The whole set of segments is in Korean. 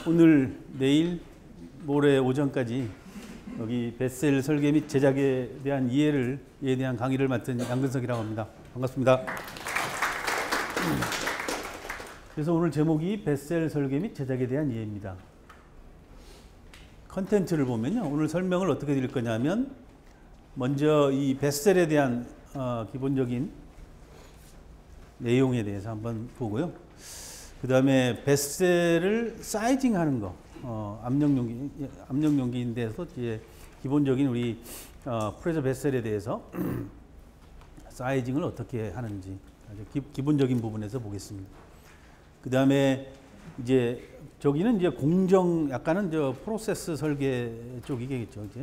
오늘, 내일, 모레 오전까지 여기 뱃셀 설계 및 제작에 대한 이해에 대한 강의를 맡은 양근석이라고 합니다. 반갑습니다. 그래서 오늘 제목이 뱃셀 설계 및 제작에 대한 이해입니다. 컨텐츠를 보면요, 오늘 설명을 어떻게 드릴 거냐면, 먼저 이 뱃셀에 대한 기본적인 내용에 대해서 한번 보고요. 그 다음에 뱃셀을 사이징하는 거, 압력용기인데서 이제 기본적인 우리 프레셔 뱃셀에 대해서 사이징을 어떻게 하는지 아주 기본적인 부분에서 보겠습니다. 그 다음에 이제 저기는 이제 공정, 약간은 프로세스 설계 쪽이겠죠. 이제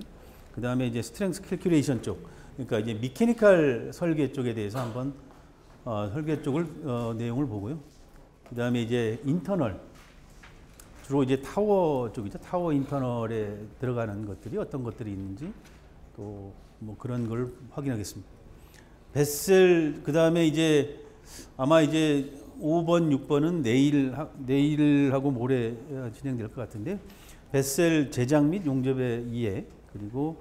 그 다음에 이제 스트렝스 캘큘레이션 쪽, 그러니까 이제 미케니컬 설계 쪽에 대해서 한번 설계 쪽을 내용을 보고요. 그 다음에 이제 인터널, 주로 이제 타워 쪽이죠. 타워 인터널에 들어가는 것들이 어떤 것들이 있는지 또 뭐 그런 걸 확인하겠습니다. 뱃셀, 그 다음에 이제 아마 이제 5번, 6번은 내일하고 모레 진행될 것 같은데, 뱃셀 제작 및 용접의 이해, 그리고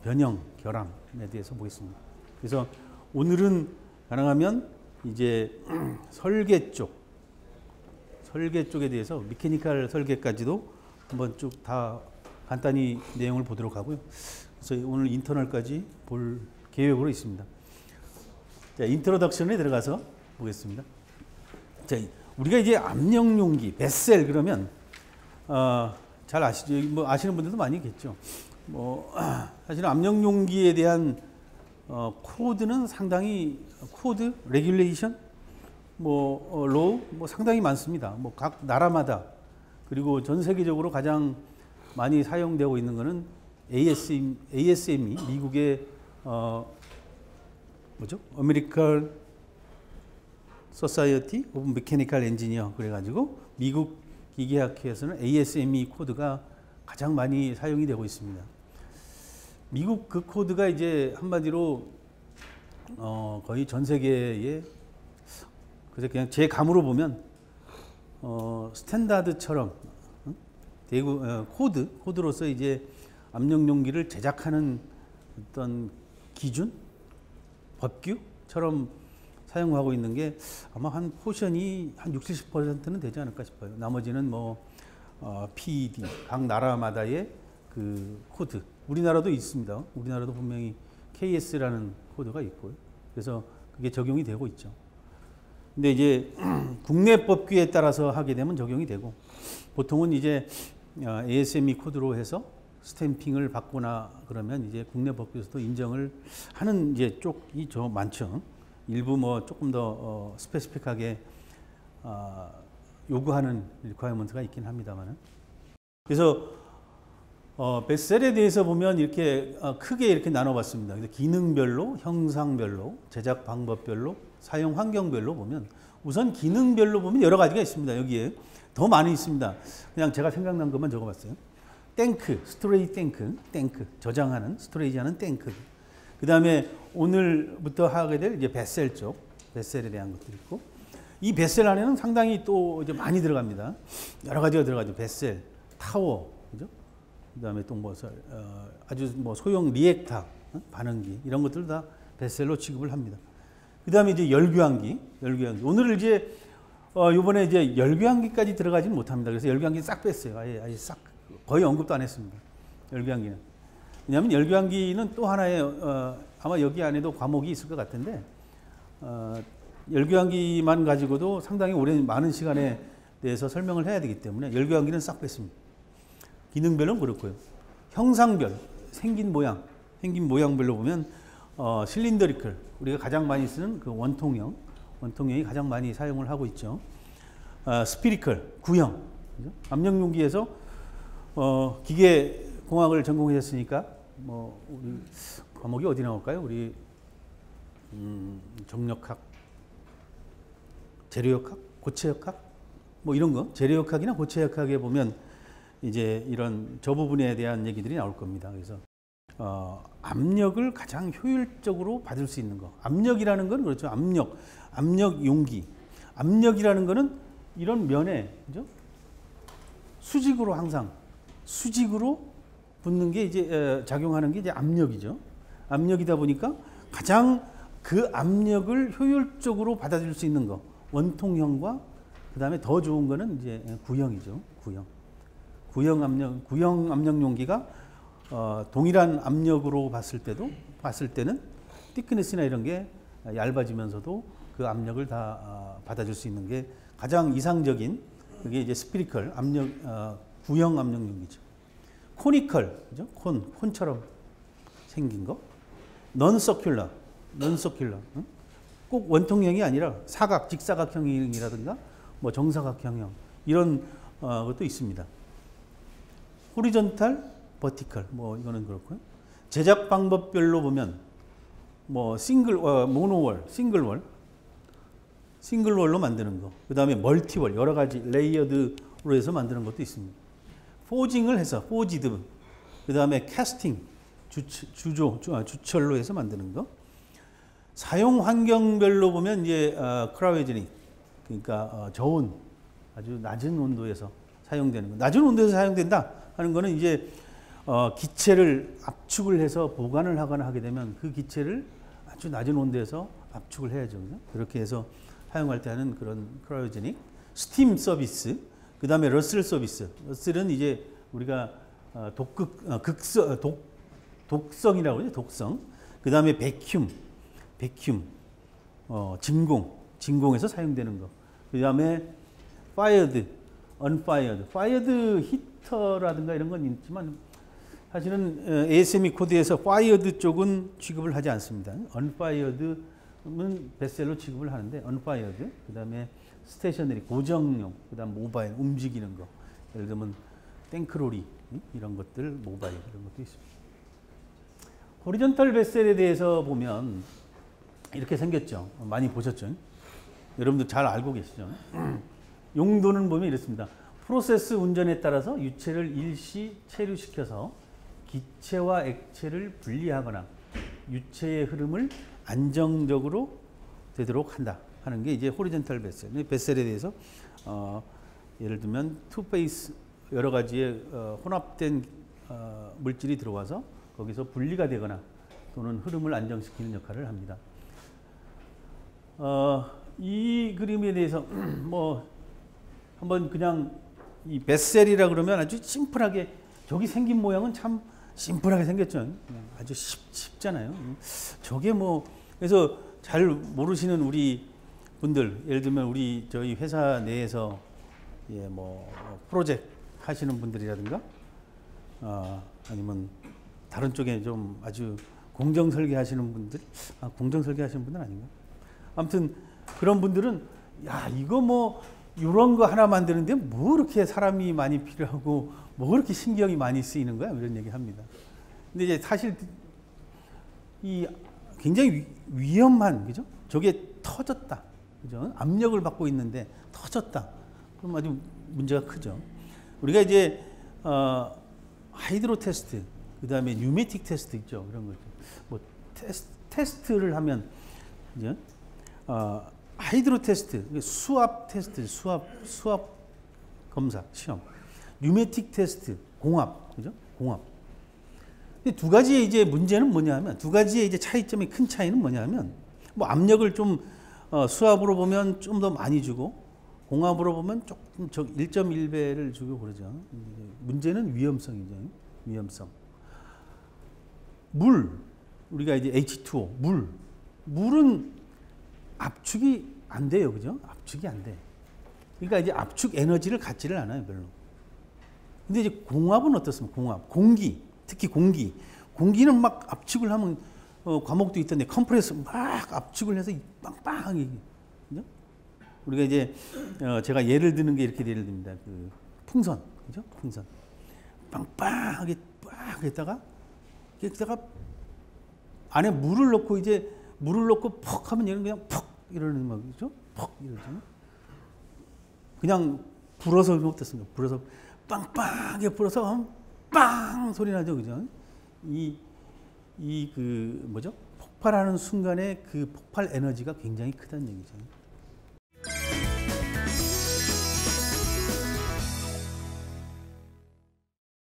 변형, 결함에 대해서 보겠습니다. 그래서 오늘은 가능하면 이제 설계 쪽에 대해서 미케니컬 설계까지도 한번 쭉 다 간단히 내용을 보도록 하고요. 그래서 오늘 인터널까지 볼 계획으로 있습니다. 자, 인트로덕션에 들어가서 보겠습니다. 자, 우리가 이제 압력용기, 뱃셀 그러면 잘 아시죠? 뭐 아시는 분들도 많이 있겠죠. 뭐 사실 압력용기에 대한 코드는 상당히 코드, 레귤레이션, 로우 상당히 많습니다. 뭐 각 나라마다, 그리고 전 세계적으로 가장 많이 사용되고 있는 것은 ASME, 미국의 American Society of Mechanical Engineer, 그래가지고 미국 기계학회에서는 ASME 코드가 가장 많이 사용이 되고 있습니다. 미국 그 코드가 이제 한마디로 거의 전 세계에, 그래서 그냥 제 감으로 보면 스탠다드처럼 코드로서 이제 압력용기를 제작하는 어떤 기준, 법규처럼 사용하고 있는 게 아마 한 포션이 한 60, 70%는 되지 않을까 싶어요. 나머지는 PED, 각 나라마다의 그 코드. 우리나라도 있습니다. 우리나라도 분명히 KS라는 코드가 있고요. 그래서 그게 적용이 되고 있죠. 근데 이제 국내 법규에 따라서 하게 되면 적용이 되고, 보통은 이제 ASME 코드로 해서 스탬핑을 받거나 그러면 이제 국내 법규에서도 인정을 하는 이제 쪽이 많죠. 일부 조금 더 스페시픽하게 요구하는 리퀘어먼트가 있긴 합니다만은. 그래서 뱃셀에 대해서 보면 이렇게 크게 이렇게 나눠봤습니다. 기능별로, 형상별로, 제작 방법별로, 사용 환경별로 보면, 우선 기능별로 보면 여러 가지가 있습니다. 여기에 더 많이 있습니다. 그냥 제가 생각난 것만 적어봤어요. 탱크, 스토레이지 탱크, 저장하는, 스토레이지하는 탱크. 그 다음에 오늘부터 하게 될 이제 뱃셀 쪽, 뱃셀에 대한 것도 있고, 이 뱃셀 안에는 상당히 또 이제 많이 들어갑니다. 여러 가지가 들어가죠. 뱃셀, 타워, 그죠? 그 다음에 또 아주 소형 리액터, 반응기, 이런 것들 다 뱃셀로 취급을 합니다. 그 다음에 이제 열교환기. 오늘 이제 요번에 이제 열교환기까지 들어가지는 못합니다. 그래서 열교환기 싹 뺐어요. 아예 싹, 거의 언급도 안 했습니다. 열교환기는. 왜냐하면 열교환기는 또 하나의 아마 여기 안에도 과목이 있을 것 같은데, 열교환기만 가지고도 상당히 많은 시간에 대해서 설명을 해야 되기 때문에 열교환기는 싹 뺐습니다. 기능별은 그렇고요. 형상별, 생긴 모양별로 보면 실린더리컬, 우리가 가장 많이 쓰는 그 원통형이 가장 많이 사용을 하고 있죠. 스피리컬, 구형, 그죠? 압력용기에서 기계공학을 전공하셨으니까 우리 과목이 어디 나올까요? 우리 정력학, 재료역학, 고체역학, 이런 거, 재료역학이나 고체역학에 보면 이제 이런 저 부분에 대한 얘기들이 나올 겁니다. 그래서 압력을 가장 효율적으로 받을 수 있는 거. 압력이라는 건 그렇죠. 압력 용기. 압력이라는 거는 이런 면에, 그죠? 수직으로 항상 수직으로 붙는 게 이제 작용하는 게 이제 압력이죠. 압력이다 보니까 가장 그 압력을 효율적으로 받아줄 수 있는 거 원통형과 그 다음에 더 좋은 거는 이제 구형이죠. 구형 압력 용기가 동일한 압력으로 봤을 때는 thickness나 이런 게 얇아지면서도 그 압력을 다 받아줄 수 있는 게 가장 이상적인 그게 이제 스피리컬 구형 압력 용기죠. 코니컬, 그죠? 콘처럼 생긴 거. 넌서큘러. 응? 꼭 원통형이 아니라 사각, 직사각형이라든가 뭐 정사각형형 이런 것도 있습니다. 호리존탈, 버티컬 뭐 이거는 그렇고요. 제작 방법별로 보면 뭐 모노월, 싱글월로 만드는 거. 그다음에 멀티월 여러 가지 레이어드로 해서 만드는 것도 있습니다. 포징을 해서 포지드. 그다음에 캐스팅 주철로 해서 만드는 거. 사용 환경별로 보면 이제 크라이오제닉 그러니까 저온 아주 낮은 온도에서 사용되는 거. 낮은 온도에서 사용된다 하는 거는 이제 기체를 압축을 해서 보관을 하거나 하게 되면 그 기체를 아주 낮은 온도에서 압축을 해야죠. 그죠? 그렇게 해서 사용할 때 하는 그런 크라이오제닉, 스팀 서비스, 그 다음에 러셀 서비스. 러셀은 이제 우리가 독성이라고 그러죠. 독성. 그 다음에 베큐um, 진공에서 사용되는 거. 그 다음에 fired, unfired. fired 히터라든가 이런 건 있지만 사실은 ASME 코드에서 fired 쪽은 취급을 하지 않습니다. unfired는 베셀로 취급을 하는데 unfired, 그 다음에 스테이셔너리, 고정용, 그 다음 모바일, 움직이는 거. 예를 들면 탱크로리 이런 것들, 모바일 이런 것도 있습니다. 호리존탈 베셀에 대해서 보면 이렇게 생겼죠. 많이 보셨죠? 여러분들 잘 알고 계시죠? 용도는 보면 이렇습니다. 프로세스 운전에 따라서 유체를 일시 체류시켜서 기체와 액체를 분리하거나 유체의 흐름을 안정적으로 되도록 한다 하는 게 이제 호리존탈 베셀. 베셀에 대해서 예를 들면 투페이스 여러 가지의 혼합된 물질이 들어와서 거기서 분리가 되거나 또는 흐름을 안정시키는 역할을 합니다. 이 그림에 대해서 뭐 한번 그냥 이 베셀이라 그러면 아주 심플하게 저기 생긴 모양은 참 심플하게 생겼죠. 아주 쉽잖아요. 저게 뭐 그래서 잘 모르시는 우리 분들 예를 들면 저희 회사 내에서 뭐 프로젝트 하시는 분들이라든가 아니면 다른 쪽에 좀 아주 공정 설계하시는 분들, 공정 설계하시는 분들 아닌가? 아무튼 그런 분들은 야 이거 뭐 이런 거 하나 만드는데 뭐 그렇게 사람이 많이 필요하고 뭐 그렇게 신경이 많이 쓰이는 거야 이런 얘기 합니다. 근데 이제 사실 이 굉장히 위험한 그죠? 저게 터졌다, 그죠? 압력을 받고 있는데 터졌다. 그럼 아주 문제가 크죠. 우리가 이제 하이드로 테스트, 그 다음에 뉴매틱 테스트 있죠. 그런 거죠. 뭐 테스트를 하면 이제 하이드로 테스트, 수압 테스트, 수압 검사 시험, 뉴매틱 테스트, 공압, 그죠? 공압. 두 가지의 이제 문제는 뭐냐면 두 가지의 이제 차이점의 큰 차이는 뭐냐면 뭐 압력을 좀 수압으로 보면 좀 더 많이 주고 공압으로 보면 조금 1.1배를 주고 그러죠. 문제는 위험성이죠. 위험성. 물, 우리가 이제 H2O, 물은 압축이 안 돼요, 그죠? 압축이 안 돼. 그러니까 이제 압축 에너지를 갖지를 않아요, 별로. 근데 이제 공압은 어떻습니까? 공압, 공기, 특히 공기는 막 압축을 하면 과목도 있던데 컴프레서 막 압축을 해서 빵빵하게, 그죠? 우리가 이제 제가 예를 드는 게 이렇게 예를 듭니다. 그 풍선, 그죠? 풍선, 빵빵하게 빡 했다가 안에 물을 넣고 퍽 하면 얘는 그냥 퍽 이러는 거죠. 퍽 이러잖아요. 그냥 불어서 어떻습니까? 불어서 빵빵하게 불어서 빵 소리 나죠, 그죠? 그 뭐죠? 폭발하는 순간에 그 폭발 에너지가 굉장히 크다는 얘기죠.